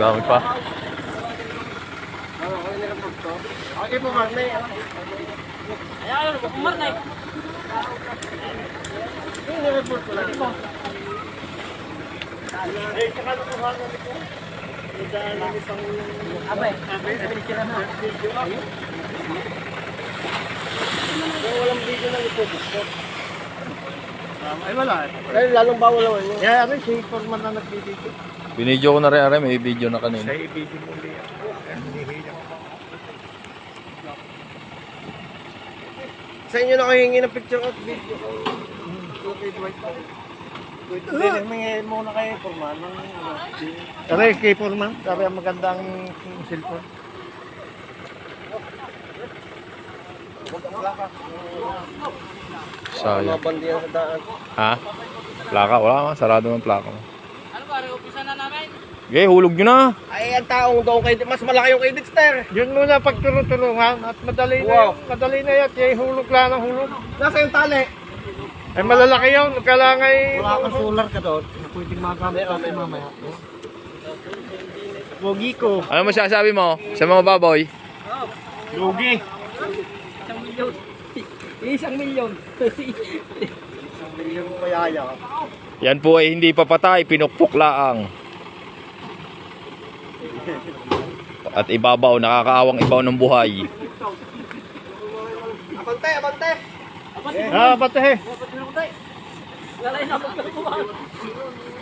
Dami pa. Okay po, Marne. Ayan, Marne. Yung nireport ko lang. Eh, saka nakuha na ito. Abay, sila na. Kung walang video na ito, ay wala. Ay, lalong bawal naman yun. Kaya rin, si Forman na nagbibideo. Binidyo ko na rin, Are. May video na kanina. Sa ibigin mo liya. Sa inyo na kayo hingi ng picture at video. Okay, Dwight. Humingi muna kayo, Forman. Aray, kay Forman. Sabi ang magandang cellphone. Sayang. Mabandiyan sa daan. Ha? Plaka? Wala nga. Sarado ng plaka mo. Ano ba, umpisa na namin? Okay, hulog nyo na. Ay, ang taong doon kay mas malaki yung kay Dexter. Yun muna pagtulong-tulungan at madali na yun. Madali na yan. Kaya hulog lang ang hulog. Nasa yung tali. Ay, malalaki yun. Kailangan ay... Wala kang solar ka doon. Pwedeng magamit natin mamaya. Lugi ko. Ano masasabi mo sa mga baboy? Lugi. 1 milyon. 1 milyon. 1 milyon mayaya. Yan po ay hindi papatay, pinukpok laang. At ibabaw, nakakaawang ibaw ng buhay. Abante, abante. Ah, abante. Lalay na ako.